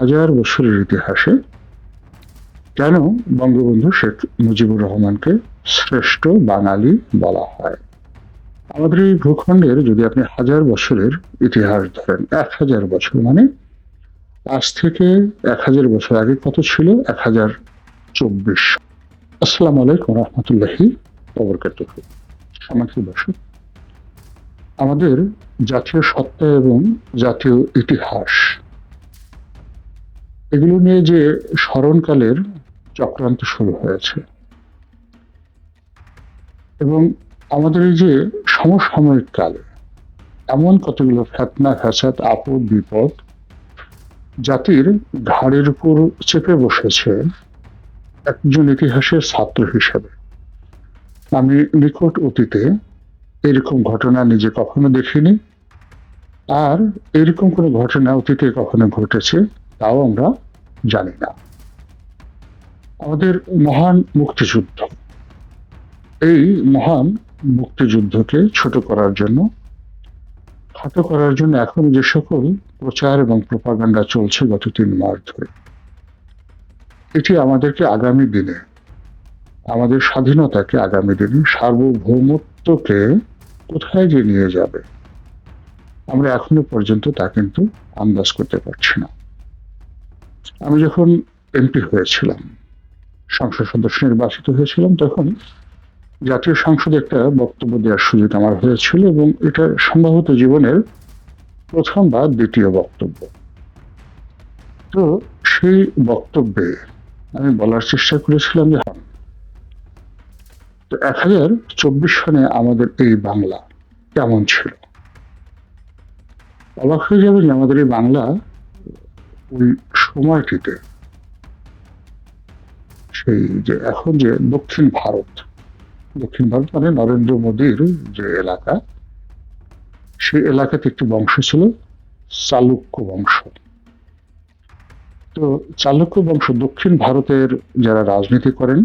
হাজার বছরের ইতিহাসে কেন বঙ্গবন্ধু শেখ মুজিবুর রহমানকে শ্রেষ্ঠ বাঙালি বলা হয়। আমাদের এই ভূখণ্ডের যদি আপনি হাজার বছরের ইতিহাস ধরেন, 1000 বছর মানে আজ থেকে 1000 বছর আগে কত ছিল? 1024। আসসালামু আলাইকুম রহমতুল্লাহি ওয়াবারাকাতুহু। সম্মানিত দর্শক, আমাদের জাতীয় সত্তা এবং জাতীয় ইতিহাস এগুলো নিয়ে যে স্মরণকালের চক্রান্ত শুরু হয়েছে এবং আমাদের এই যে সমসাময়িক কালে এমন কতগুলো ফেতনা ফ্যাসাদ আপদ বিপদ জাতির ঘাড়ের উপর চেপে বসেছে, একজন ইতিহাসের ছাত্র হিসেবে আমি নিকট অতীতে এরকম ঘটনা নিজে কখনো দেখিনি, আর এরকম কোনো ঘটনা অতীতে কখনো ঘটেছে তাও আমরা জানি না। আমাদের মহান মুক্তিযুদ্ধ, এই মহান মুক্তিযুদ্ধকে ছোট করার জন্য, খাটো করার জন্য এখন যে সকল প্রচার এবং প্রপাগান্ডা চলছে গত 3 মাস ধরে, এটি আমাদেরকে আগামী দিনে, আমাদের স্বাধীনতাকে আগামী দিনে, সার্বভৌমত্বকে কোথায় যে নিয়ে যাবে আমরা এখনো পর্যন্ত তা কিন্তু আন্দাজ করতে পারছি না। আমি যখন এমপি হয়েছিলাম, সংসদ সদস্য নির্বাচিত হয়েছিলাম, তখন জাতীয় সংসদে একটা বক্তব্য দেওয়ার সুযোগ আমার হয়েছিল এবং এটা সম্ভবত জীবনের প্রথম বা দ্বিতীয় বক্তব্য। তো সেই বক্তব্যে আমি বলার চেষ্টা করেছিলাম যে 1024 সনে আমাদের এই বাংলা কেমন ছিল। অবাক হয়ে যাবে যে আমাদের এই বাংলা ওই সময়টিতে, সেই যে এখন যে দক্ষিণ ভারত মানে নরেন্দ্র মোদীর যে এলাকা, সেই এলাকাতে একটি বংশ ছিল চালুক্য বংশ। তো চালুক্য বংশ দক্ষিণ ভারতের যারা রাজনীতি করেন,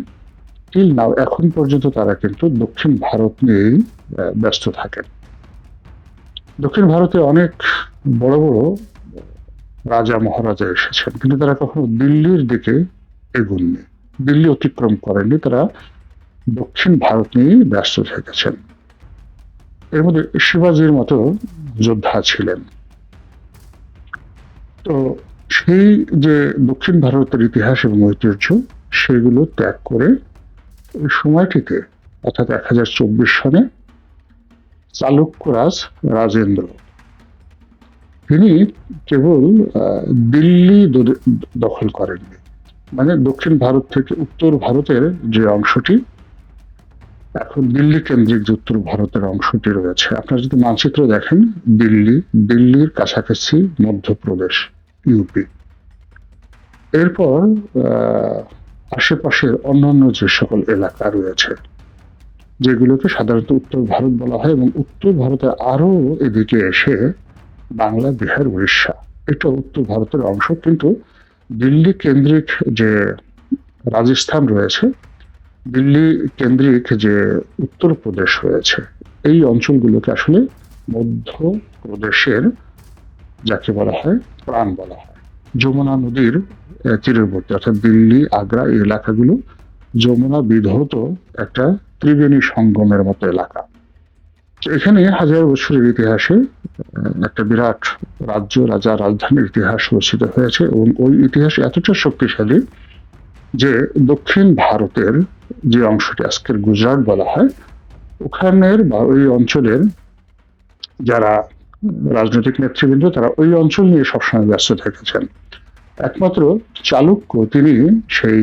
টিল নাও এখন পর্যন্ত তারা কিন্তু দক্ষিণ ভারত নিয়েই ব্যস্ত থাকেন। দক্ষিণ ভারতে অনেক বড় বড় রাজা মহারাজা এসেছেন, কিন্তু তারা কখনো দিল্লির দিকে এগুননি, দিল্লি অতিক্রম করেননি, তারা দক্ষিণ ভারত নিয়েই ব্যস্ত থেকেছেন। এর মধ্যে শিবাজির মতো যোদ্ধা ছিলেন। তো সেই যে দক্ষিণ ভারতের ইতিহাস এবং ঐতিহ্য, সেগুলো ত্যাগ করে ওই সময়টিতে অর্থাৎ 1024 সনে চালুক্যরাজ রাজেন্দ্র, তিনি কেবল দিল্লি দখল করেননি, মানে দক্ষিণ ভারত থেকে উত্তর ভারতের যে অংশটি এখন দিল্লি কেন্দ্রিক, যে উত্তর ভারতের অংশটি রয়েছে, আপনারা যদি মানচিত্র দেখেন, দিল্লির কাছাকাছি মধ্যপ্রদেশ, ইউপি, এরপর আশেপাশের অন্যান্য যে সকল এলাকা রয়েছে যেগুলোকে সাধারণত উত্তর ভারত বলা হয়, এবং উত্তর ভারতে আরো এদিকে এসে বাংলা, বিহার, উড়িষ্যা, এটা উত্তর ভারতের অংশ। কিন্তু দিল্লি কেন্দ্রিক যে রাজস্থান রয়েছে, দিল্লি কেন্দ্রিক যে উত্তরপ্রদেশ রয়েছে, এই অঞ্চলগুলোকে আসলে মধ্যপ্রদেশের, যাকে বলা হয় প্রাণ বলা হয়। যমুনা নদীর তীরবর্তী অর্থাৎ দিল্লি, আগ্রা, এই এলাকাগুলো যমুনা বিধৌত একটা ত্রিবেণী সঙ্গমের মতো এলাকা। এখানে হাজার বছরের ইতিহাসে একটা বিরাট রাজ্য, রাজা, রাজধানীর ইতিহাস রচিত হয়েছে এবং ওই ইতিহাস এতটা শক্তিশালী যে দক্ষিণ ভারতের যে অংশটি আজকের গুজরাট বলা হয়, ওখানের বা ওই অঞ্চলের যারা রাজনৈতিক নেতৃবৃন্দ, তারা ওই অঞ্চল নিয়ে সবসময় ব্যস্ত থেকেছেন। একমাত্র চালুক্য, তিনি সেই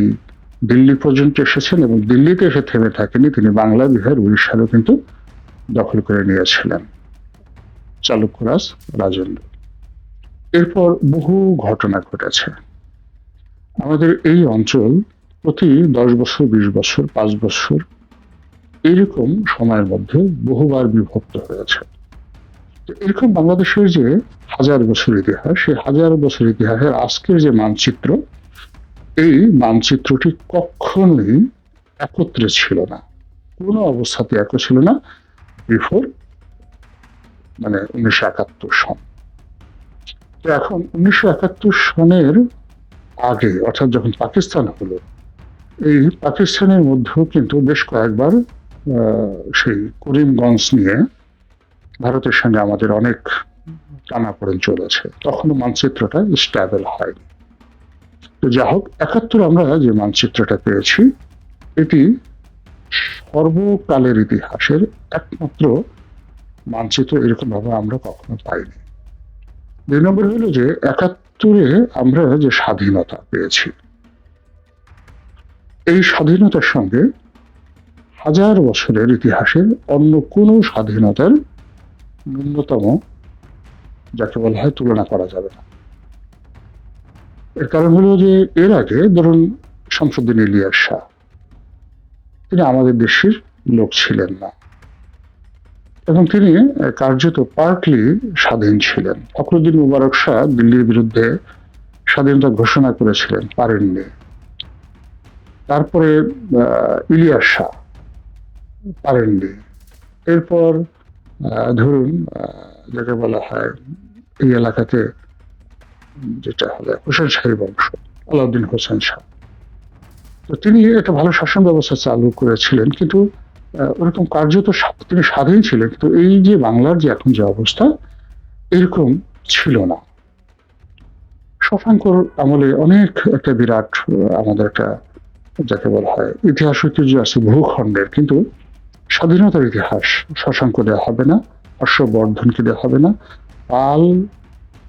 দিল্লি পর্যন্ত এসেছেন এবং দিল্লিতে এসে থেমে থাকেনি, তিনি বাংলা, বিহার, উড়িষ্যারও কিন্তু দখল করে নিয়েছিলেন চালুক্যরাজ রাজেন্দ্র। এরপর বহু ঘটনা ঘটেছে। আমাদের এই অঞ্চল প্রতি 10 বছর, 20 বছর, 5 বছর এরকম সময়ের মধ্যে বহুবার বিভক্ত হয়েছে। এরকম বাংলাদেশের যে হাজার বছর ইতিহাস, সেই হাজার বছর ইতিহাসের আজকের যে মানচিত্র, এই মানচিত্রটি কখনোই একত্রে ছিল না, কোনো অবস্থাতে এক ছিল না বিফোর 1971 সন। তো এখন 1971 সনের আগে অর্থাৎ যখন পাকিস্তান হলো, এই পাকিস্তানের মধ্যেও কিন্তু বেশ কয়েকবার সেই করিমগঞ্জ নিয়ে ভারতের সঙ্গে আমাদের অনেক টানাপোড়েন চলেছে। তখনও মানচিত্রটা স্ট্যাবল হয়নি। তো যা হোক, ৭১ আমরা যে মানচিত্রটা পেয়েছি, এটি সর্বকালের ইতিহাসের একমাত্র মানচিত্র এরকম ভাবে আমরা কখনো পাইনি। ২ নম্বর হলো যে ৭১-এ আমরা যে স্বাধীনতা পেয়েছি, এই স্বাধীনতার সঙ্গে হাজার বছরের ইতিহাসের অন্য কোনো স্বাধীনতার ন্যূনতম, যাকে বলা হয়, তুলনা করা যাবে না। এর কারণ হলো যে এর আগে ধরুন শামসুদ্দিন ইলিয়াস শাহ, তিনি আমাদের দেশের লোক ছিলেন না এবং তিনি কার্যত পার্টলি স্বাধীন ছিলেন। ফখরুদ্দিন মুবারক শাহ দিল্লির বিরুদ্ধে স্বাধীনতা ঘোষণা করেছিলেন, পারেননি। তারপরে ইলিয়াস শাহ পারেননি। এরপর ধরুন যাকে বলা হয় এই এলাকাতে যেটা হবে হোসেন শাহী বংশ, আলাউদ্দিন হোসেন শাহ, তো তিনি একটা ভালো শাসন ব্যবস্থা চালু করেছিলেন, কিন্তু ওরকম কার্যত তিনি স্বাধীন ছিলেন, কিন্তু এই যে বাংলার যে এখন যে অবস্থা, এরকম ছিল না। শশাঙ্কর আমলে অনেক একটা বিরাট আমাদের একটা, যাকে বলা হয়, ইতিহাস ঐতিহ্য আছে ভূখণ্ডের, কিন্তু স্বাধীনতার ইতিহাস শশাঙ্ক দেওয়া হবে না, হর্ষবর্ধনকে দেওয়া হবে না, পাল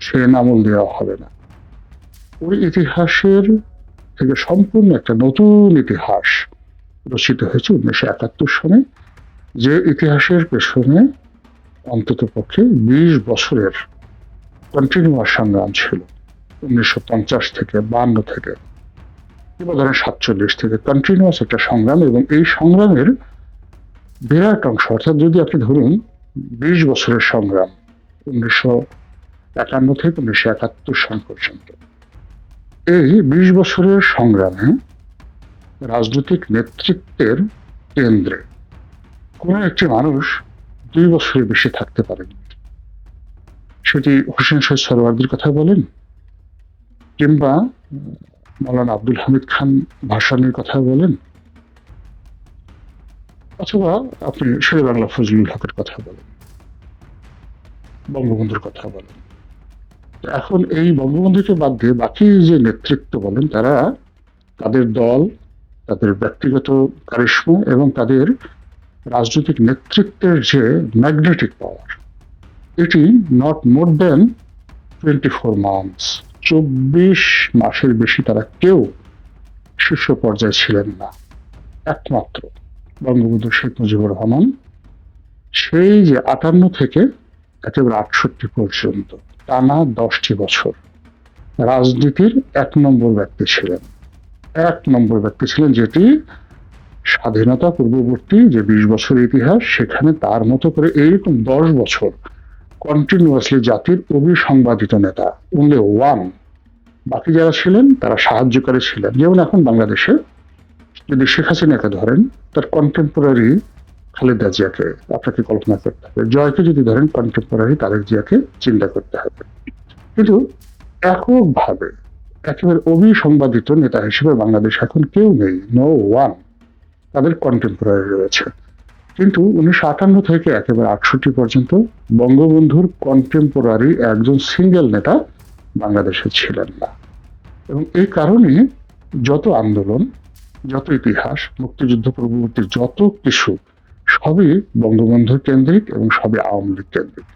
সেন আমল দেওয়া হবে না। ওই ইতিহাসের থেকে সম্পূর্ণ একটা নতুন ইতিহাস রচিত হয়েছে ১৯৭১ সনে, যে ইতিহাসের পেছনে অন্তত পক্ষে ২০ বছরের কন্টিনিউয়াস সংগ্রাম ছিল। ১৯৫০ থেকে ৫২ থেকে কিংবা ধরেন ৪৭ থেকে কন্টিনিউয়াস একটা সংগ্রাম, এবং এই সংগ্রামের বিরাট অংশ, অর্থাৎ যদি আপনি ধরুন ২০ বছরের সংগ্রাম ১৯৫১ থেকে ১৯৭১ সাল পর্যন্ত, এই ২০ বছরের সংগ্রামে রাজনৈতিক নেতৃত্বের কেন্দ্রে কোনো একটি মানুষ ২ বছরের বেশি থাকতে পারেনি। সেটি হোসেন শহীদ সরওয়ার্দীর কথা বলেন, কিংবা মৌলানা আব্দুল হামিদ খান ভাসানীর কথা বলেন, অথবা আপনি শেরে বাংলা ফজলুল হকের কথা বলেন, বঙ্গবন্ধুর কথা বলেন। এখন এই বঙ্গবন্ধুকে বাদ দিয়ে বাকি যে নেতৃত্ব বলেন, তারা তাদের দল, তাদের ব্যক্তিগত কারিশমা এবং তাদের রাজনৈতিক নেতৃত্বের যে ম্যাগনেটিক পাওয়ার, এটি নট মোর দেন 24 মান্থস, ২৪ মাসের বেশি তারা কেউ শীর্ষ পর্যায়ে ছিলেন না। একমাত্র বঙ্গবন্ধু শেখ মুজিবুর রহমান সেই যে ৫৮ থেকে একেবারে ৬৮ পর্যন্ত টানা ১০টি বছর রাজনীতির ১ নম্বর ব্যক্তি ছিলেন। ১ নম্বর ব্যক্তি ছিলেন, যেটি স্বাধীনতা পূর্ববর্তী যে ২০ বছরের ইতিহাস, সেখানে তার মতো করে এইরকম ১০ বছর কন্টিনিউয়াসলি জাতির অবিসংবাদিত নেতা, অনলি ওয়ান। বাকি যারা ছিলেন তারা সাহায্যকারী ছিলেন। যেমন এখন বাংলাদেশে যদি শেখ হাসিনাকে ধরেন, তার কন্টেম্পোরারি খালেদা জিয়াকে আপনাকে কল্পনা করতে হবে, জয়কে যদি ধরেন কন্টেম্পোরারি তারেক জিয়াকে চিন্তা করতে হবে। কিন্তু এককভাবে একেবারে অবিসংবাদিত নেতা হিসেবে বাংলাদেশ এখন কেউ নেই, নো ওয়ান। তাদের কন্টেম্পোরারি রয়েছে, কিন্তু ১৯৫৮ থেকে একেবারে ৬৮ পর্যন্ত বঙ্গবন্ধুর কন্টেম্পোরারি একজন সিঙ্গেল নেতা বাংলাদেশে ছিলেন না। এবং এই কারণে যত আন্দোলন, যত ইতিহাস, মুক্তিযুদ্ধ পূর্ববর্তী যত কিছু, সবই বঙ্গবন্ধুর কেন্দ্রিক এবং সবই আওয়ামী লীগ কেন্দ্রিক।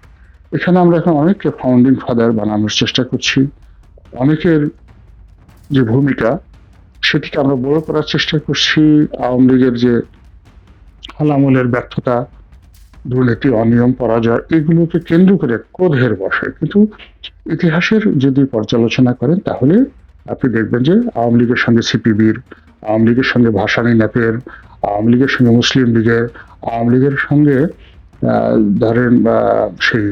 এখানে আমরা এখন অনেককে ফাউন্ডিং ফাদার বানানোর চেষ্টা করছি, অনেকের যে ভূমিকা সেটিকে আমরা বড় করার চেষ্টা করছি। আওয়ামী লীগের যে হালামলের ব্যর্থতা, দুর্নীতি, অনিয়ম, পরাজয়, এগুলোকে কেন্দ্র করে ক্রোধের বসে। কিন্তু ইতিহাসের যদি পর্যালোচনা করেন, তাহলে আপনি দেখবেন যে আওয়ামী লীগের সঙ্গে সিপিবির, আওয়ামী লীগের সঙ্গে ভাসানী ন্যাপের, আওয়ামী লীগের সঙ্গে মুসলিম লীগের, আওয়ামী লীগের সঙ্গে ধরেন সেই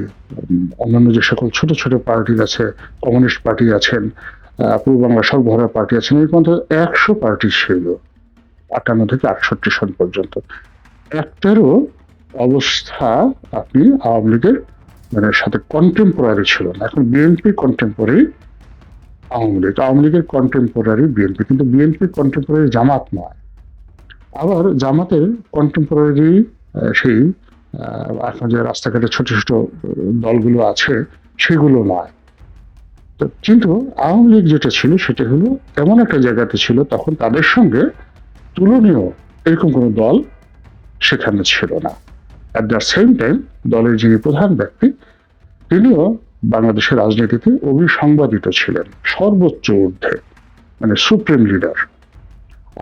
অন্যান্য যে সকল ছোট ছোট পার্টি আছে, কমিউনিস্ট পার্টি আছেন, পূর্ব বাংলা সর্বহারা পার্টি আছেন, এই পর্যন্ত ১০০ পার্টি ছিল ৫৮ থেকে ৬৮ সাল পর্যন্ত। একটারও অবস্থা আপনি আওয়ামী লীগের মানে সাথে কন্টেম্পোরারি ছিল না। এখন বিএনপি কন্টেম্পোরারি আওয়ামী লীগের কন্টেম্পোরারি বিএনপি, কিন্তু বিএনপি কন্টেম্পোরারি জামাত নয়। আবার জামাতের কন্টেম্পোরারি সেই এখন যে রাস্তাঘাটে ছোট ছোট দলগুলো আছে সেগুলো নয়। তো কিন্তু আওয়ামী লীগ যেটা ছিল সেটা হলো এমন একটা জায়গাতে ছিল, তখন তাদের সঙ্গে তুলনীয় এরকম কোনো দল সেখানে ছিল না। অ্যাট দ্য সেম টাইম দলের যিনি প্রধান ব্যক্তি তিনিও বাংলাদেশের রাজনীতিতে অবিসংবাদিত ছিলেন, সর্বোচ্চ ঊর্ধ্বে, মানে সুপ্রিম লিডার।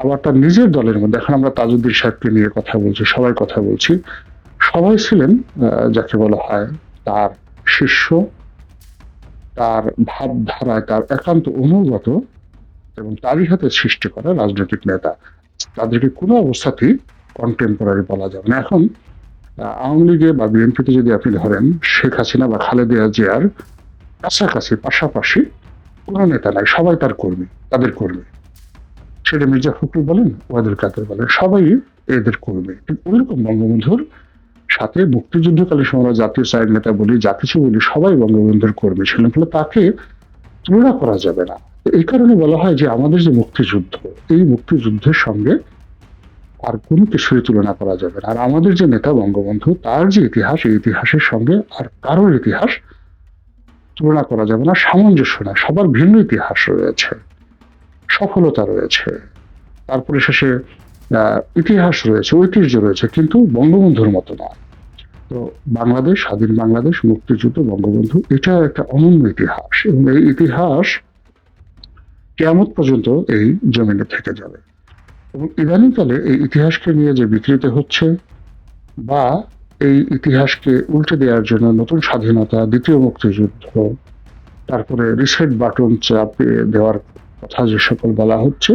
আবার তার নিজের দলের মধ্যে, এখন আমরা তাজউদ্দিন সাহেবকে নিয়ে কথা বলছি, সবাই কথা বলছি, সবাই ছিলেন যাকে বলা হয় তার শিষ্য, তার ভাবধারায় তার একান্ত অনুগত এবং তারই হাতে সৃষ্টি করা রাজনৈতিক নেতা। তাদেরকে কোনো অবস্থাতেই কন্টেম্পোরারি বলা যাবে না। এখন আওয়ামী লীগে বা বিএনপিতে যদি আপনি ধরেন শেখ হাসিনা বা খালেদা জিয়ার কাছাকাছি পাশাপাশি কোনো নেতা নাই, সবাই তার কর্মী, তাদের কর্মী। সেটা মির্জা ফখরুল বলেন, ওয়াদুল কাদের বলেন, সবাই এদের কর্মী। ঠিক ওইরকম বঙ্গবন্ধুর সাথে মুক্তিযুদ্ধকালীন সময় জাতীয় চায়ের নেতা বলি, যা কিছু বলি, সবাই বঙ্গবন্ধুর কর্মী ছিলেন, ফলে তাকে তুলনা করা যাবে না। এই কারণে বলা হয় যে আমাদের যে মুক্তিযুদ্ধ, এই মুক্তিযুদ্ধের সঙ্গে আর কোনো কিছুরই তুলনা করা যাবে না। আর আমাদের যে নেতা বঙ্গবন্ধু, তার যে ইতিহাস, এই ইতিহাসের সঙ্গে আর কারোর ইতিহাস তুলনা করা যাবে না, সামঞ্জস্য না। সবার ভিন্ন ইতিহাস রয়েছে, সফলতা রয়েছে, তারপরে শেষে ইতিহাস রয়েছে, ঐতিহ্য রয়েছে, কিন্তু বঙ্গবন্ধুর মতো না। তো বাংলাদেশ, স্বাধীন বাংলাদেশ, মুক্তিযুদ্ধ, বঙ্গবন্ধু, এটা একটা অনন্য ইতিহাস এবং এই ইতিহাস কিয়ামত পর্যন্ত এই জমিনে থেকে যাবে। এবং ইদানিংকালে এই ইতিহাসকে নিয়ে যে বিকৃতি হচ্ছে বা এই ইতিহাসকে উল্টে দেওয়ার জন্য নতুন স্বাধীনতা, দ্বিতীয় মুক্তিযুদ্ধ, তারপরে রিসেট বাটন চাপিয়ে দেওয়ার কথা যে সকল বলা হচ্ছে,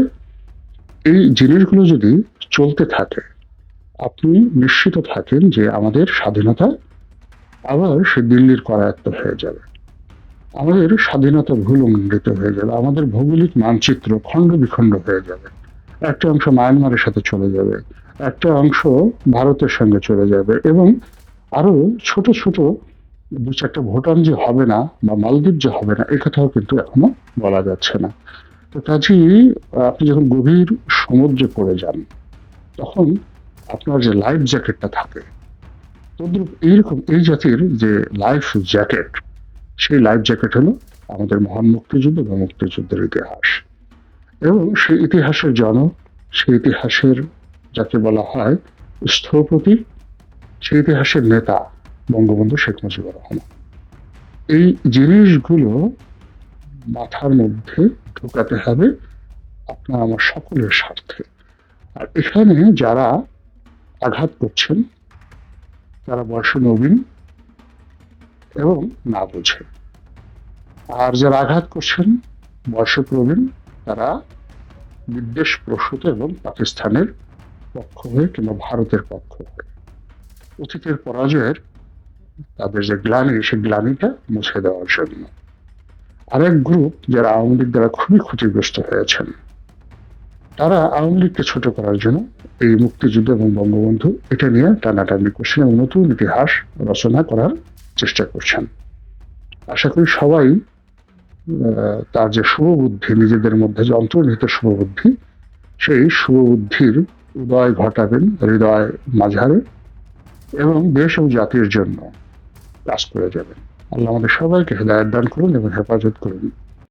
এই জিনিসগুলো যদি চলতে থাকে, আপনি নিশ্চিত থাকেন যে আমাদের স্বাধীনতা আবার সে দিল্লির করায়ত্ত হয়ে যাবে, আমাদের স্বাধীনতা ভুলুণ্ঠিত হয়ে যাবে, আমাদের ভৌগোলিক মানচিত্র খণ্ড বিখণ্ড হয়ে যাবে, একটা অংশ মায়ানমারের সাথে চলে যাবে, একটা অংশ ভারতের সঙ্গে চলে যাবে, এবং আরো ছোট ছোট দু চারটা ভুটান যে হবে না বা মালদ্বীপ যে হবে না, এ কথাও কিন্তু এখনো বলা যাচ্ছে না। তো কাজেই আপনি যখন গভীর সমুদ্রে পড়ে যান, তখন আপনার যে লাইফ জ্যাকেটটা থাকে, তদ্রুপ এইরকম এই জাতির যে লাইফ জ্যাকেট, সেই লাইফ জ্যাকেট হলো আমাদের মহান মুক্তিযুদ্ধ বা মুক্তিযুদ্ধের ইতিহাস। এবং সেই ইতিহাসের জনক, সেই ইতিহাসের যাকে বলা হয় স্থপতি, সেই ইতিহাসের নেতা বঙ্গবন্ধু শেখ মুজিবুর রহমান। এই জিনিসগুলো মাথার মধ্যে ঢোকাতে হবে আপনার আমার সকলের স্বার্থে। আর এখানে যারা আঘাত করছেন তারা বয়সে নবীন এবং না বুঝে, আর যারা আঘাত করছেন বয়সে প্রবীণ, তারা বিদ্বেষ প্রসূত এবং পাকিস্তানের পক্ষ হয়ে কিংবা ভারতের পক্ষ হয়ে অতীতের পরাজয়ের তাদের যে গ্লানি, সেই গ্লানিটা মুছে দেওয়ার জন্য। আরেক গ্রুপ যারা আওয়ামী লীগ দ্বারা খুবই ক্ষতিগ্রস্ত হয়েছেন, তারা আওয়ামী লীগকে ছোট করার জন্য এই মুক্তিযুদ্ধ এবং বঙ্গবন্ধু এটা নিয়ে টানাটানি করছেন এবং নতুন ইতিহাস রচনা করার চেষ্টা করছেন। আশা করি সবাই তার যে শুভবুদ্ধি, নিজেদের মধ্যে যে অন্তর্নিহিত শুভবুদ্ধি, সেই শুভবুদ্ধির উদয় ঘটাবেন হৃদয় মাঝারে এবং দেশ এবং জাতির জন্য কাজ করে যাবেন। আল্লাহ আমাদের সবাইকে হেদায়েত দান করুন এবং হেফাজত করুন।